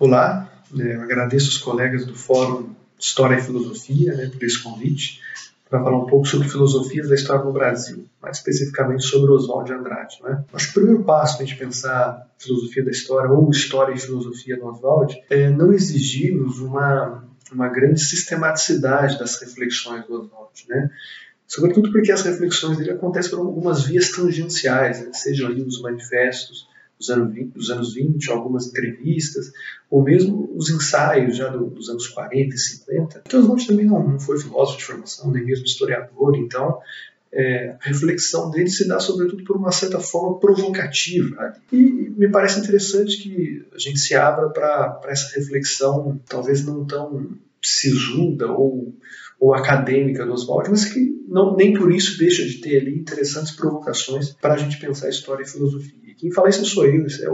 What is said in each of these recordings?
Olá, eu agradeço os colegas do Fórum História e Filosofia, por esse convite, para falar um pouco sobre filosofias da história no Brasil, mais especificamente sobre Oswald de Andrade. Acho que o primeiro passo para a gente pensar filosofia da história ou história e filosofia do Oswald é não exigirmos uma grande sistematicidade das reflexões do Oswald, sobretudo porque as reflexões dele acontecem por algumas vias tangenciais, sejam ali os manifestos dos anos 20, algumas entrevistas, ou mesmo os ensaios já dos anos 40 e 50. Então, Oswald também não foi filósofo de formação, nem mesmo historiador, então a reflexão dele se dá sobretudo por uma certa forma provocativa. E me parece interessante que a gente se abra para essa reflexão, talvez não tão sisuda ou acadêmica do Oswald, mas que nem por isso deixa de ter ali interessantes provocações para a gente pensar história e filosofia. E quem fala isso sou eu, isso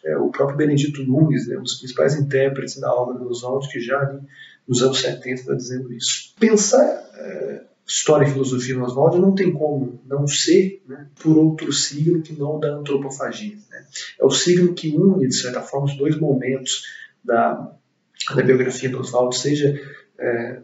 é o próprio Benedito Nunes, um dos principais intérpretes da obra do Oswald, que já ali nos anos 70 está dizendo isso. Pensar história e filosofia no Oswald não tem como não ser por outro signo que não da antropofagia. É o signo que une, de certa forma, os dois momentos da biografia do Oswald, seja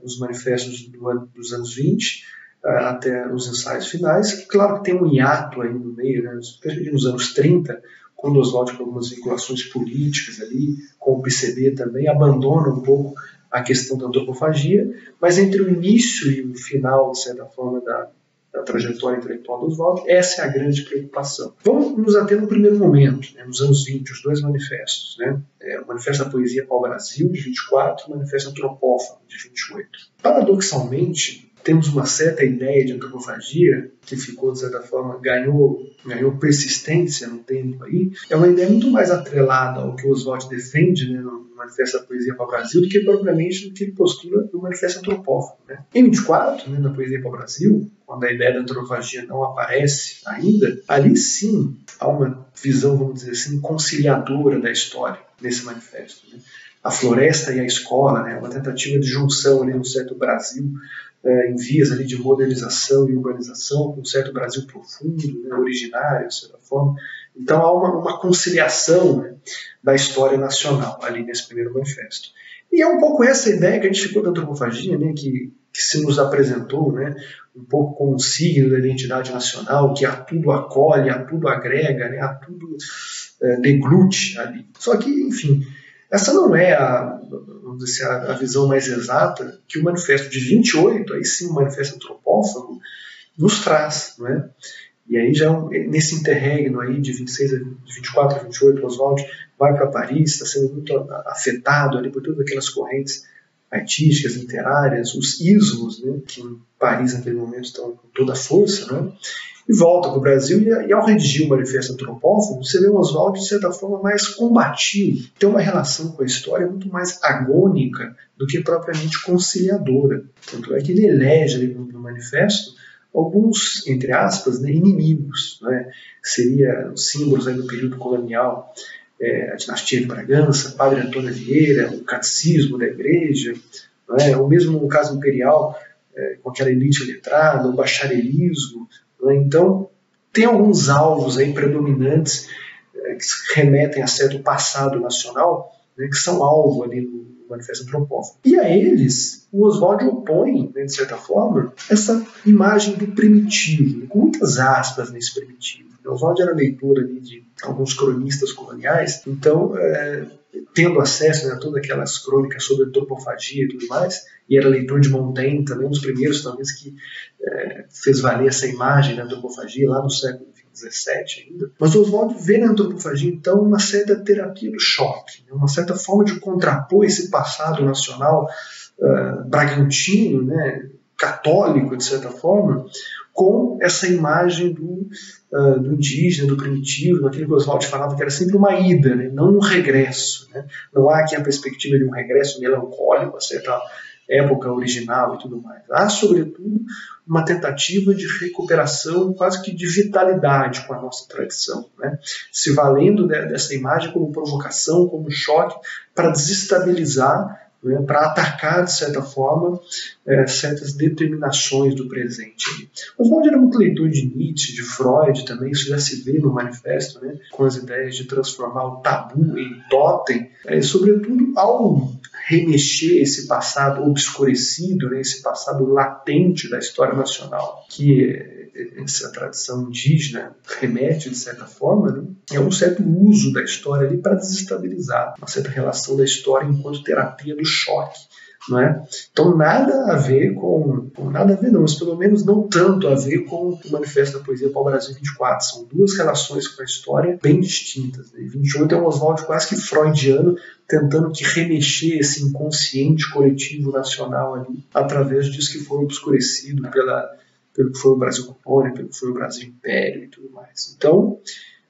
os manifestos dos anos 20 até os ensaios finais, que claro que tem um hiato aí no meio, nos anos 30, quando Oswald, com algumas vinculações políticas ali, com o PCB também, abandona um pouco a questão da antropofagia, mas entre o início e o final, de certa forma, da trajetória intelectual do Oswald, essa é a grande preocupação. Vamos nos ater no primeiro momento, nos anos 20, os dois manifestos. O Manifesto da Poesia Pau-Brasil, de 24, e o Manifesto Antropófago, de 28. Paradoxalmente, temos uma certa ideia de antropofagia que ficou, de certa forma, ganhou persistência no tempo aí. É uma ideia muito mais atrelada ao que o Oswald defende no Manifesto da Poesia Pau-Brasil do que propriamente do que ele postula no Manifesto Antropófago. Em 24, na Poesia Pau-Brasil, quando a ideia da antropofagia não aparece ainda, ali sim há uma visão, vamos dizer assim, conciliadora da história nesse manifesto. A floresta e a escola, uma tentativa de junção ali no certo Brasil, em vias ali de modernização e urbanização, com um certo Brasil profundo, originário, de certa forma. Então há uma conciliação da história nacional ali nesse primeiro manifesto. E é um pouco essa ideia que a gente ficou da antropofagia, que se nos apresentou, um pouco como um signo da identidade nacional, que a tudo acolhe, a tudo agrega, a tudo deglute ali. Só que, enfim, essa não é vamos dizer, a visão mais exata que o Manifesto de 28, aí sim o Manifesto Antropófago, nos traz. E aí já nesse interregno aí de 24 a 28, Oswald vai para Paris, está sendo muito afetado ali por todas aquelas correntes artísticas, literárias, os ismos, que em Paris naquele momento estão com toda a força, e volta para o Brasil, e ao redigir o Manifesto Antropófago, você vê o Oswald, de certa forma, mais combativo, tem uma relação com a história muito mais agônica do que propriamente conciliadora. Tanto é que ele elege ali no Manifesto alguns, entre aspas, inimigos, seriam símbolos aí do período colonial, a dinastia de Bragança, Padre Antônio Vieira, o catecismo da igreja, ou mesmo no caso imperial, com aquela elite letrada, o bacharelismo. Então, tem alguns alvos aí predominantes que remetem a certo passado nacional, que são alvo ali no Manifesto Antropófago. E a eles, o Oswald opõe, de certa forma, essa imagem do primitivo, com muitas aspas nesse primitivo. O Oswald era leitor ali de alguns cronistas coloniais, então, tendo acesso a todas aquelas crônicas sobre antropofagia e tudo mais, e era leitor de Montaigne também, um dos primeiros, talvez, que fez valer essa imagem da antropofagia lá no século XVII ainda. Mas Oswald vê na antropofagia, então, uma certa terapia do choque, uma certa forma de contrapor esse passado nacional bragantino, católico, de certa forma, com essa imagem do indígena, do primitivo, daquilo que Oswald falava que era sempre uma ida, não um regresso. Não há aqui a perspectiva de um regresso melancólico a certa época original e tudo mais. Há, sobretudo, uma tentativa de recuperação, quase que de vitalidade com a nossa tradição, se valendo dessa imagem como provocação, como choque, para desestabilizar né, para atacar, de certa forma, certas determinações do presente. Oswald era muito leitor de Nietzsche, de Freud também, isso já se vê no manifesto, né, com as ideias de transformar o tabu em totem, sobretudo ao remexer esse passado obscurecido, né, esse passado latente da história nacional, que essa tradição indígena remete, de certa forma, né, é um certo uso da história ali para desestabilizar, uma certa relação da história enquanto terapia do choque. Não é? Então nada a ver nada a ver não, mas pelo menos não tanto a ver com o Manifesto da Poesia Pau-Brasil 24. São duas relações com a história bem distintas. Né? 28 é um Oswald quase que freudiano, tentando que remexer esse inconsciente coletivo nacional ali, através disso que foi obscurecido pelo que foi o Brasil colônia, pelo que foi o Brasil império e tudo mais. Então,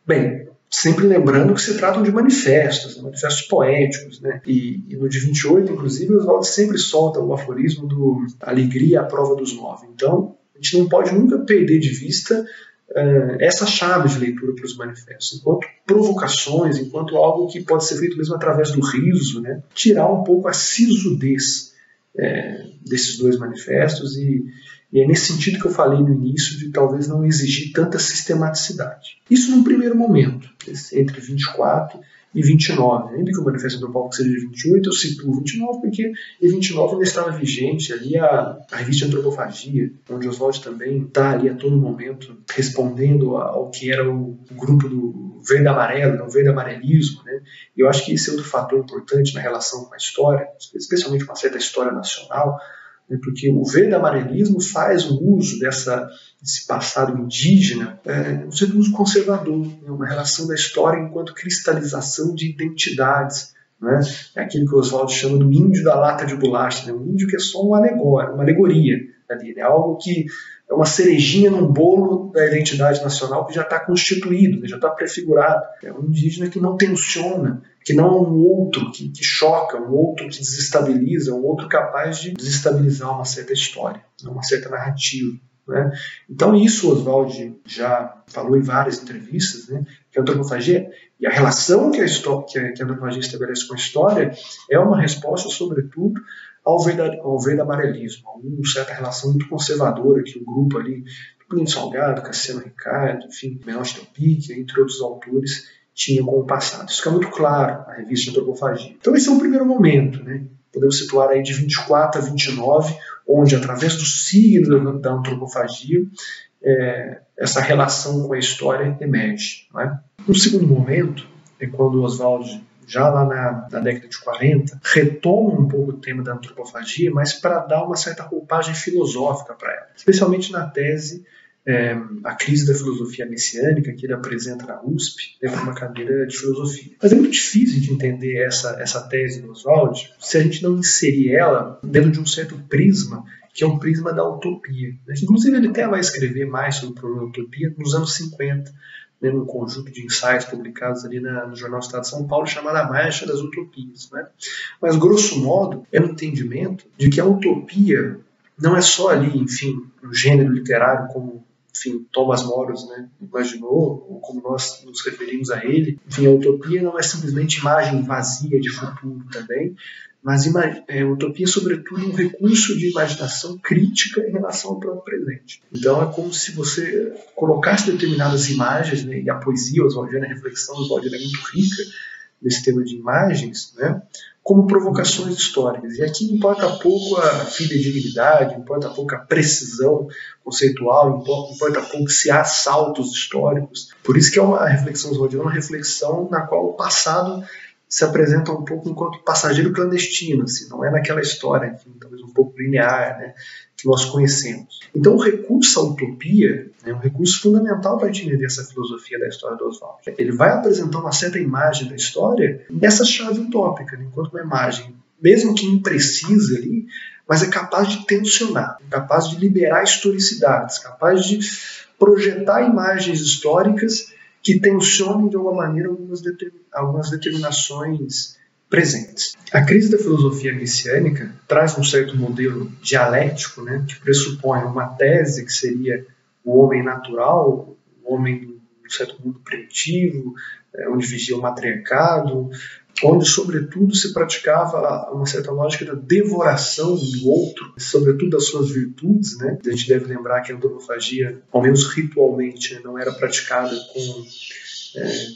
bem, sempre lembrando que se tratam de manifestos poéticos, né? E no de 28, inclusive, Oswald sempre solta o aforismo do alegria à prova dos 9. Então, a gente não pode nunca perder de vista essa chave de leitura para os manifestos, enquanto provocações, enquanto algo que pode ser feito mesmo através do riso, né? Tirar um pouco a sisudez desses dois manifestos e é nesse sentido que eu falei no início de talvez não exigir tanta sistematicidade. Isso num primeiro momento, entre 24 e 29. Ainda que o Manifesto Antropológico seja de 28, eu situo 29 porque em 29 ainda estava vigente ali a revista Antropofagia, onde Oswald também está ali a todo momento respondendo ao que era o grupo do verde amarelo, né, o verde amarelismo. Né? E eu acho que esse é outro fator importante na relação com a história, especialmente com uma certa história nacional, porque o verde amarelismo faz o uso desse passado indígena, um certo uso conservador, uma relação da história enquanto cristalização de identidades. Né? É aquilo que o Oswald chama do índio da lata de bolacha, né? Um índio que é só uma alegoria ali, né? Algo que é uma cerejinha num bolo da identidade nacional que já está constituído, né? Já está prefigurado. É um indígena que não tensiona, que não é um outro que choca, um outro que desestabiliza, um outro capaz de desestabilizar uma certa história, uma certa narrativa. Né? Então isso Oswald já falou em várias entrevistas, né? Que a antropofagia e a relação que a antropofagia estabelece com a história é uma resposta, sobretudo, ao verde amarelismo, a uma certa relação muito conservadora que o grupo ali, Plínio Salgado, Cassiano Ricardo, enfim, Menotti Del Pique, entre outros autores, tinha com o passado. Isso fica muito claro na revista Antropofagia. Então esse é um primeiro momento, né? Podemos situar aí de 24 a 29, onde através do signo da antropofagia, essa relação com a história emerge. Não é? No segundo momento, é quando Oswald, já lá na década de 40, retoma um pouco o tema da antropofagia, mas para dar uma certa roupagem filosófica para ela, especialmente na tese A Crise da Filosofia Messiânica, que ele apresenta na USP, para uma cadeira de filosofia. Mas é muito difícil de entender essa tese do Oswald se a gente não inserir ela dentro de um certo prisma, que é um prisma da utopia. Inclusive ele até vai escrever mais sobre o problema da utopia nos anos 50, né, num conjunto de ensaios publicados ali no Jornal Estado de São Paulo, chamado A Marcha das Utopias. Né? Mas, grosso modo, é um entendimento de que a utopia não é só ali, enfim, um gênero literário como, enfim, Thomas Moros, né, imaginou, ou como nós nos referimos a ele. Enfim, a utopia não é simplesmente imagem vazia de futuro também, mas utopia, sobretudo, um recurso de imaginação crítica em relação ao próprio presente. Então é como se você colocasse determinadas imagens, né, e a poesia oswaldiana, a reflexão oswaldiana é muito rica nesse tema de imagens, né, como provocações históricas. E aqui importa pouco a fidedignidade, importa pouco a precisão conceitual, importa pouco se há saltos históricos. Por isso que é uma reflexão oswaldiana, uma reflexão na qual o passado se apresenta um pouco enquanto passageiro clandestino, assim, não é naquela história, enfim, talvez um pouco linear, né, que nós conhecemos. Então o recurso à utopia é um recurso fundamental para a gente entender essa filosofia da história do Oswald. Ele vai apresentar uma certa imagem da história nessa chave utópica, né, enquanto uma imagem, mesmo que imprecisa ali, mas é capaz de tensionar, capaz de liberar historicidades, capaz de projetar imagens históricas que tensionam de alguma maneira algumas determinações presentes. A crise da filosofia messiânica traz um certo modelo dialético, né, que pressupõe uma tese que seria o homem natural, o homem do certo mundo primitivo, onde vigia o matriarcado, onde, sobretudo, se praticava uma certa lógica da devoração do outro, sobretudo das suas virtudes, né? A gente deve lembrar que a antropofagia, ao menos ritualmente, não era praticada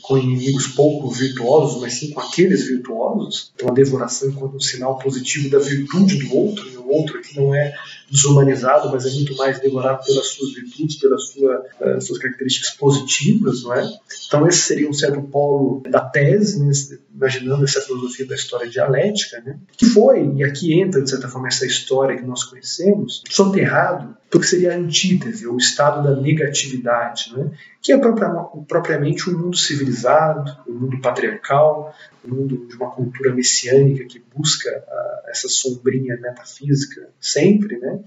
com inimigos pouco virtuosos, mas sim com aqueles virtuosos. Então a devoração enquanto um sinal positivo da virtude do outro, e o outro que não é desumanizado, mas é muito mais devorado pelas suas virtudes, pelas suas características positivas, não é? Então esse seria um certo polo da tese, né? Imaginando essa filosofia da história dialética, né? Que foi, e aqui entra de certa forma essa história que nós conhecemos, soterrado porque seria a antítese, o estado da negatividade, né? Que é propriamente um mundo civilizado, um mundo patriarcal, um mundo de uma cultura messiânica que busca essa sombrinha metafísica sempre, né?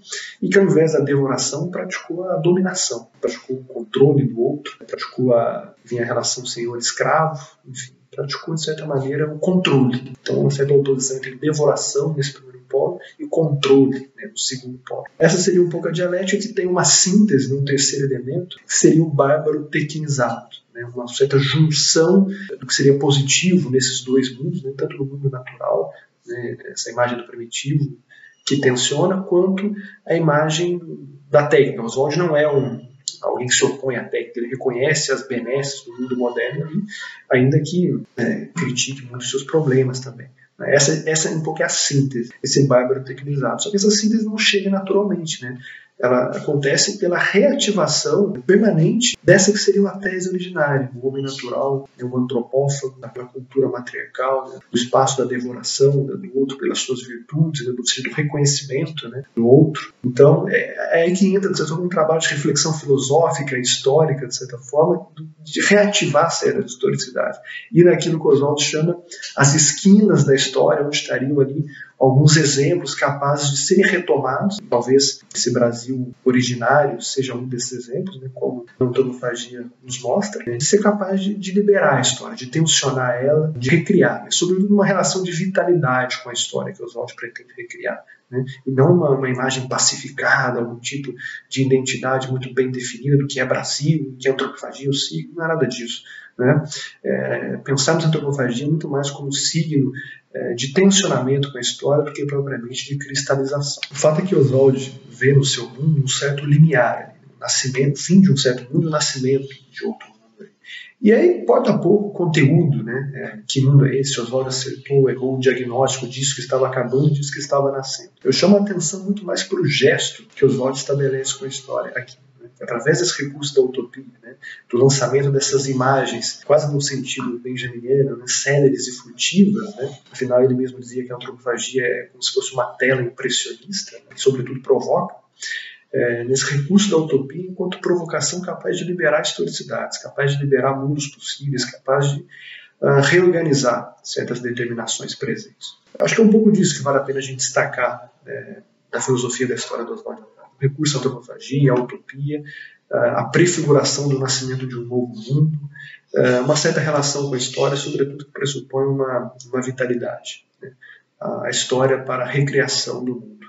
E que ao invés da devoração praticou a dominação, praticou o controle do outro, praticou a relação senhor-escravo, enfim, praticou de certa maneira o controle. Então uma certa oposição entre devoração nesse primeiro polo e controle, né, no segundo polo. Essa seria um pouco a dialética, que tem uma síntese no terceiro elemento, que seria o bárbaro tequinizado, né, uma certa junção do que seria positivo nesses dois mundos, né, tanto no mundo natural, né, essa imagem do primitivo que tensiona, quanto a imagem da técnica. Oswald não é alguém que se opõe à técnica, ele reconhece as benesses do mundo moderno, ainda que critique muitos seus problemas também. Essa um pouco é a síntese, esse bárbaro tecnizado. Só que essa síntese não chega naturalmente, né? Ela acontece pela reativação permanente dessa que seria a tese originária, o homem natural, o antropófago, pela cultura matriarcal, né? Do espaço da devoração do outro pelas suas virtudes, né? Do reconhecimento, né? Do outro. Então, é aí que entra, de certa forma, um trabalho de reflexão filosófica, histórica, de certa forma, de reativar certas historicidades. E naquilo que Oswald chama as esquinas da história, onde estariam ali alguns exemplos capazes de serem retomados. Talvez esse Brasil originário seja um desses exemplos, né, como a antropofagia nos mostra, né, de ser capaz de liberar a história, de tensionar ela, de recriar, né, sobretudo uma relação de vitalidade com a história que Oswald pretende recriar. Né, e não uma imagem pacificada, algum tipo de identidade muito bem definida do que é Brasil, do que é antropofagia, o signo, não é nada disso. Né? Pensarmos a antropofagia muito mais como signo de tensionamento com a história do que propriamente de cristalização. O fato é que Oswald vê no seu mundo um certo limiar, o fim de um certo mundo, o nascimento de outro mundo. E aí, pouco a pouco, o conteúdo, né? Que mundo é esse? Oswald acertou, errou o diagnóstico disso que estava acabando e disso que estava nascendo. Eu chamo a atenção muito mais para o gesto que Oswald estabelece com a história aqui. Através desse recurso da utopia, né, do lançamento dessas imagens, quase no sentido benjaminiano, né, céleres e furtivas, né, afinal ele mesmo dizia que a antropofagia é como se fosse uma tela impressionista, né, que sobretudo provoca, nesse recurso da utopia enquanto provocação capaz de liberar historicidades, capaz de liberar mundos possíveis, capaz de reorganizar certas determinações presentes. Acho que é um pouco disso que vale a pena a gente destacar da filosofia da história do Oswald. O recurso à antropofagia, a utopia, a prefiguração do nascimento de um novo mundo, uma certa relação com a história, sobretudo que pressupõe uma vitalidade, né? A história para a recriação do mundo.